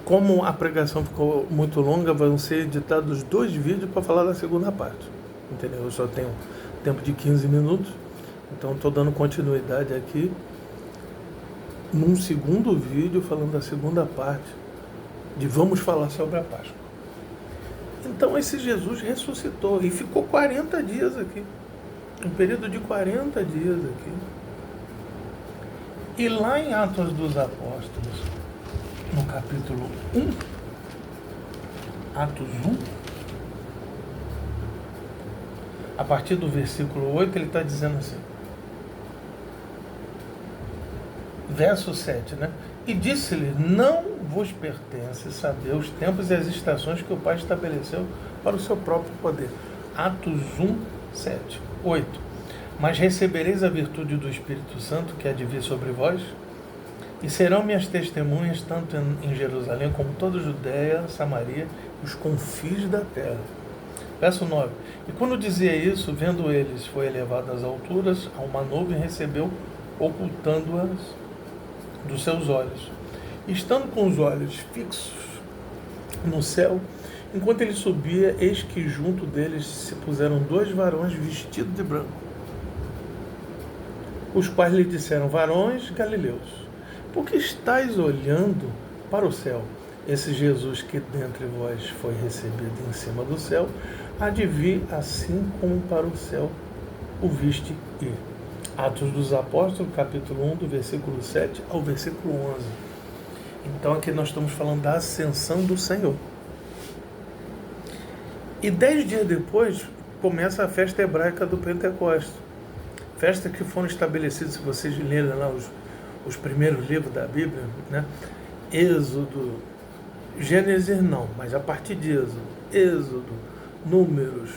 Como a pregação ficou muito longa, vão ser editados 2 vídeos para falar da segunda parte. Entendeu? Eu só tenho tempo de 15 minutos, então estou dando continuidade aqui num segundo vídeo falando da segunda parte de vamos falar sobre a Páscoa. Então esse Jesus ressuscitou e ficou 40 dias aqui, um período de 40 dias aqui. E lá em Atos dos Apóstolos, no capítulo 1, Atos 1, a partir do versículo 8, ele está dizendo assim, verso 7, né? E disse-lhe, não vos pertence saber os tempos e as estações que o Pai estabeleceu para o seu próprio poder. Atos 1, 7, 8. Mas recebereis a virtude do Espírito Santo que há de vir sobre vós, e serão minhas testemunhas tanto em Jerusalém como toda a Judéia, Samaria e os confins da terra. Verso 9. E quando dizia isso, vendo eles, foi elevado às alturas, a uma nuvem recebeu, ocultando-as dos seus olhos. E estando com os olhos fixos no céu, enquanto ele subia, eis que junto deles se puseram 2 varões vestidos de branco, os quais lhe disseram, varões galileus, por que estáis olhando para o céu? Esse Jesus que dentre vós foi recebido em cima do céu, há de vir assim como para o céu o viste ir. Atos dos Apóstolos, capítulo 1, do versículo 7 ao versículo 11. Então aqui nós estamos falando da ascensão do Senhor. E 10 dias depois começa a festa hebraica do Pentecostes. Festa que foram estabelecidas, se vocês lerem lá os primeiros livros da Bíblia, né? Êxodo, Gênesis não, mas a partir de Êxodo, Números,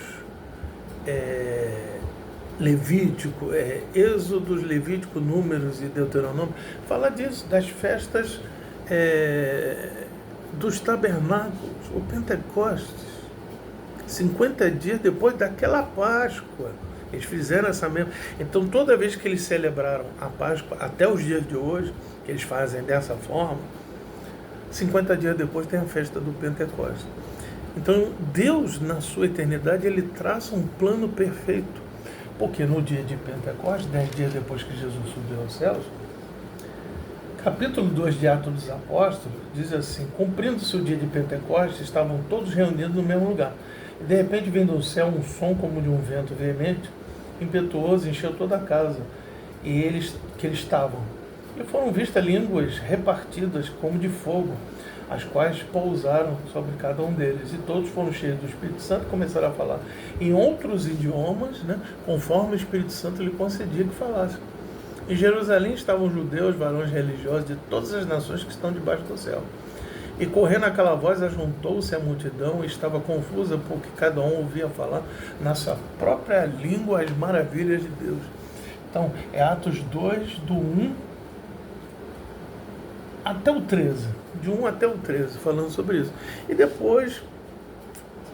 Levítico, Êxodos, Levítico, Números e Deuteronômio, fala disso, das festas dos tabernáculos, o Pentecostes, 50 dias depois daquela Páscoa. Eles fizeram essa mesma... Então, toda vez que eles celebraram a Páscoa, até os dias de hoje, que eles fazem dessa forma, 50 dias depois tem a festa do Pentecostes. Então, Deus, na sua eternidade, ele traça um plano perfeito. Porque no dia de Pentecostes, 10 dias depois que Jesus subiu aos céus, capítulo 2 de Atos dos Apóstolos, diz assim, cumprindo-se o dia de Pentecostes, estavam todos reunidos no mesmo lugar. E de repente vem do céu um som como de um vento veemente, impetuoso, encheu toda a casa e eles estavam. E foram vistas línguas repartidas como de fogo, as quais pousaram sobre cada um deles. E todos foram cheios do Espírito Santo e começaram a falar em outros idiomas, né, conforme o Espírito Santo lhe concedia que falasse. Em Jerusalém estavam judeus, varões religiosos de todas as nações que estão debaixo do céu. E correndo aquela voz, ajuntou-se a multidão e estava confusa, porque cada um ouvia falar na sua própria língua as maravilhas de Deus. Então, é Atos 2, do 1 até o 13. De 1 até o 13, falando sobre isso. E depois,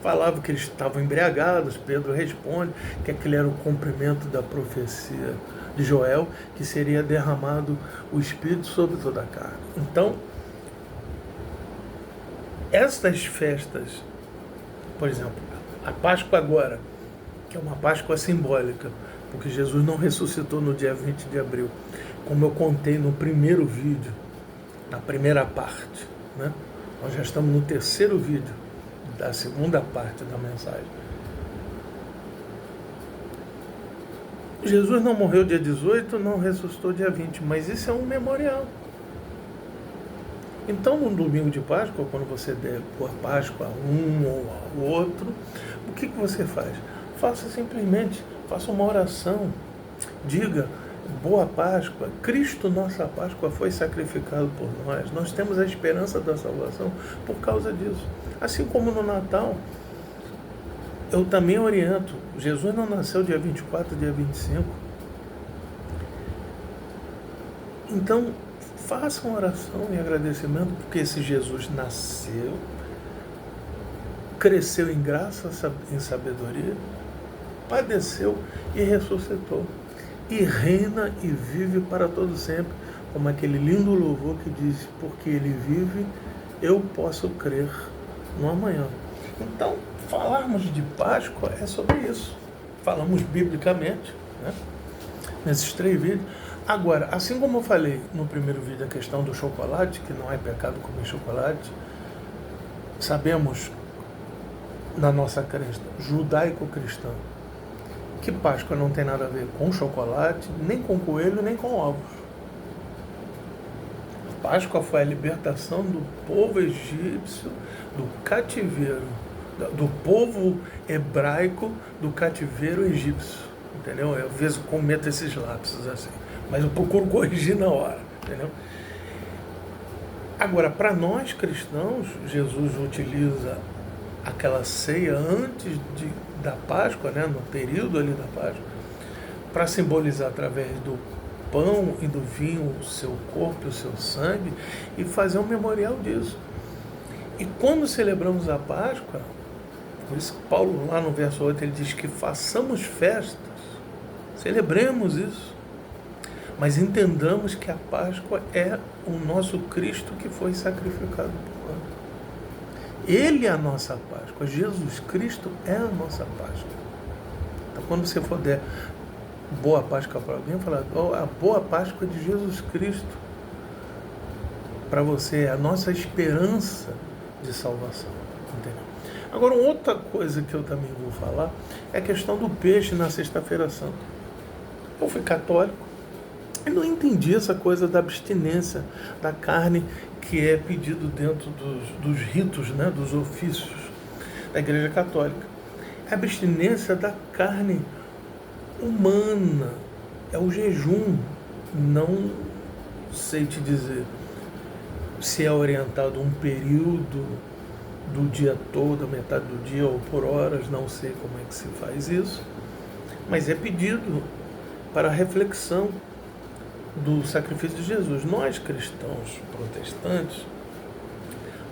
falava que eles estavam embriagados. Pedro responde que aquele era o cumprimento da profecia de Joel, que seria derramado o Espírito sobre toda a carne. Então, estas festas, por exemplo, a Páscoa agora, que é uma Páscoa simbólica, porque Jesus não ressuscitou no dia 20 de abril, como eu contei no primeiro vídeo, na primeira parte, né? Nós já estamos no terceiro vídeo da segunda parte da mensagem. Jesus não morreu dia 18, não ressuscitou dia 20, mas isso é um memorial. Então, no domingo de Páscoa, quando você der por Páscoa a um ou ao outro, o que você faz? Faça simplesmente, faça uma oração, diga, boa Páscoa, Cristo, nossa Páscoa, foi sacrificado por nós temos a esperança da salvação por causa disso. Assim como no Natal, eu também oriento, Jesus não nasceu dia 24, dia 25. Então, faça uma oração em agradecimento, porque esse Jesus nasceu, cresceu em graça, em sabedoria, padeceu e ressuscitou. E reina e vive para todo sempre, como aquele lindo louvor que diz, porque ele vive, eu posso crer no amanhã. Então, falarmos de Páscoa é sobre isso. Falamos biblicamente, né? Nesses 3 vídeos. Agora, assim como eu falei no primeiro vídeo a questão do chocolate, que não é pecado comer chocolate, sabemos na nossa crença judaico-cristã que Páscoa não tem nada a ver com chocolate, nem com coelho, nem com ovos. Páscoa foi a libertação do povo egípcio, do cativeiro, do povo hebraico, do cativeiro egípcio. Entendeu? Eu às vezes cometo esses lapsos assim, mas eu procuro corrigir na hora. Entendeu? Agora, para nós cristãos, Jesus utiliza aquela ceia antes da Páscoa, né, no período ali da Páscoa, para simbolizar através do pão e do vinho o seu corpo e o seu sangue e fazer um memorial disso. E quando celebramos a Páscoa, por isso que Paulo lá no verso 8 ele diz que façamos festas, celebremos isso, mas entendamos que a Páscoa é o nosso Cristo que foi sacrificado por nós. Ele é a nossa Páscoa, Jesus Cristo é a nossa Páscoa. Então quando você for der boa Páscoa para alguém, falar, a boa Páscoa de Jesus Cristo para você é a nossa esperança de salvação. Entendeu? Agora, outra coisa que eu também vou falar é a questão do peixe na Sexta-feira Santa. Eu fui católico e não entendi essa coisa da abstinência da carne que é pedido dentro dos ritos, né, dos ofícios da Igreja Católica. A abstinência da carne humana, é o jejum. Não sei te dizer se é orientado um período do dia todo, a metade do dia ou por horas, não sei como é que se faz isso, mas é pedido para a reflexão do sacrifício de Jesus. Nós cristãos protestantes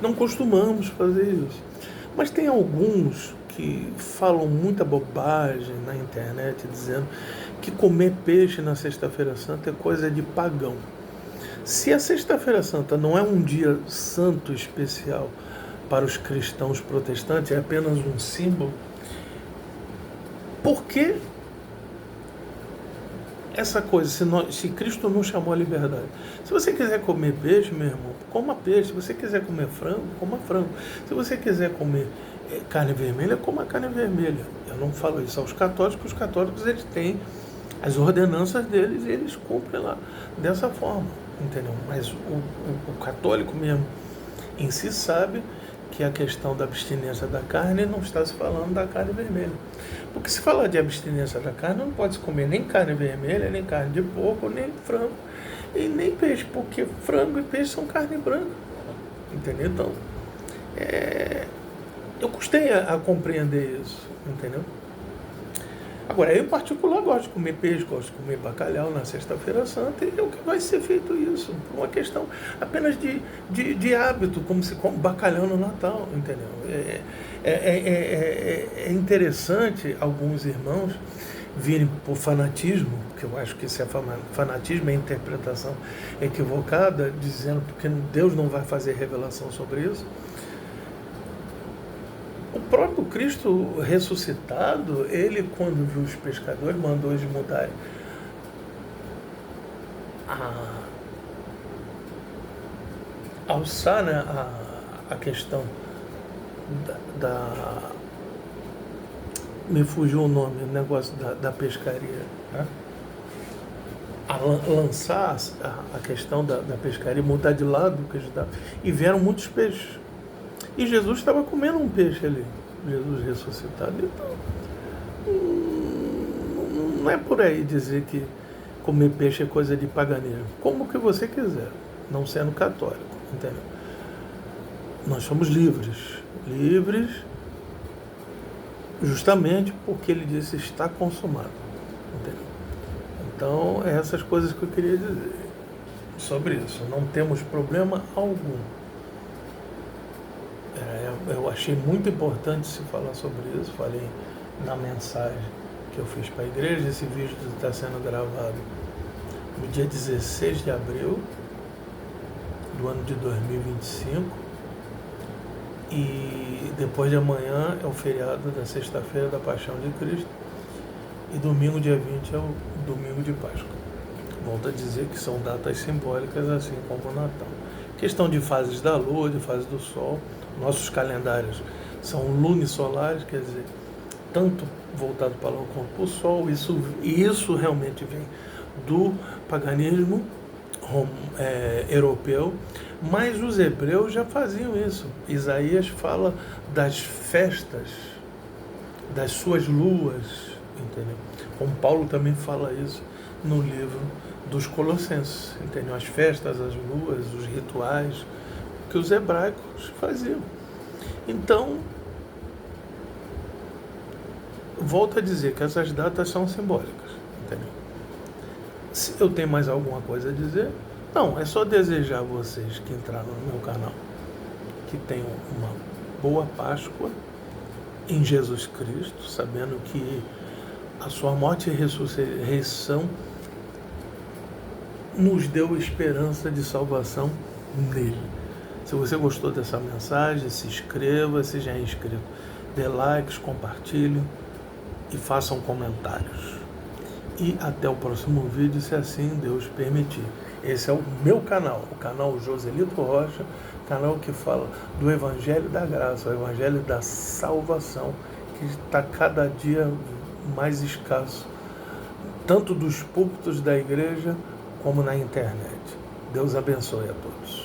não costumamos fazer isso, mas tem alguns que falam muita bobagem na internet dizendo que comer peixe na Sexta-feira Santa é coisa de pagão. Se a Sexta-feira Santa não é um dia santo especial para os cristãos protestantes, é apenas um símbolo, por que essa coisa, se Cristo não chamou a liberdade? Se você quiser comer peixe, meu irmão, coma peixe. Se você quiser comer frango, coma frango. Se você quiser comer carne vermelha, coma carne vermelha. Eu não falo isso aos católicos, os católicos eles têm as ordenanças deles e eles cumprem lá dessa forma, entendeu? Mas o católico mesmo em si sabe que a questão da abstinência da carne não está se falando da carne vermelha. Porque se falar de abstinência da carne, não pode se comer nem carne vermelha, nem carne de porco, nem frango, e nem peixe, porque frango e peixe são carne branca. Entendeu? Então, eu custei a compreender isso, entendeu? Agora, eu em particular gosto de comer peixe, gosto de comer bacalhau na Sexta-feira Santa, e é o que vai ser feito isso, por uma questão apenas de hábito, como se come bacalhau no Natal, entendeu? É interessante alguns irmãos virem por fanatismo, que eu acho que esse é fanatismo, é interpretação equivocada, dizendo que Deus não vai fazer revelação sobre isso. O próprio Cristo ressuscitado, ele quando viu os pescadores, mandou eles mudarem alçar, né, a questão me fugiu o nome, o negócio da pescaria, né? Lançar a questão da pescaria, mudar de lado do que ajudava, e vieram muitos peixes. E Jesus estava comendo um peixe ali, Jesus ressuscitado. Então, não é por aí dizer que comer peixe é coisa de paganismo. Como que você quiser, não sendo católico, entendeu? Nós somos livres justamente porque ele disse está consumado, entendeu? Então, é essas coisas que eu queria dizer sobre isso. Não temos problema algum. Eu achei muito importante se falar sobre isso, falei na mensagem que eu fiz para a igreja. Esse vídeo está sendo gravado no dia 16 de abril do ano de 2025, E depois de amanhã é o feriado da sexta-feira da Paixão de Cristo. E domingo, dia 20, é o domingo de Páscoa. Volto a dizer que são datas simbólicas, assim como o Natal. Questão de fases da Lua, de fases do Sol. Nossos calendários são lunisolares, quer dizer, tanto voltado para a Lua quanto para o Sol. Isso realmente vem do paganismo europeu, mas os hebreus já faziam isso. Isaías fala das festas, das suas luas, entendeu? Como Paulo também fala isso no livro dos Colossenses, entendeu? As festas, as luas, os rituais que os hebraicos faziam. Então, volto a dizer que essas datas são simbólicas, entendeu? Se eu tenho mais alguma coisa a dizer, não, é só desejar a vocês que entraram no meu canal que tenham uma boa Páscoa em Jesus Cristo, sabendo que a sua morte e ressurreição nos deu esperança de salvação nele. Se você gostou dessa mensagem, se inscreva, se já é inscrito, dê likes, compartilhe e façam comentários. E até o próximo vídeo, se assim Deus permitir. Esse é o meu canal, o canal Joselito Rocha, canal que fala do Evangelho da Graça, o Evangelho da Salvação, que está cada dia mais escasso, tanto dos púlpitos da igreja como na internet. Deus abençoe a todos.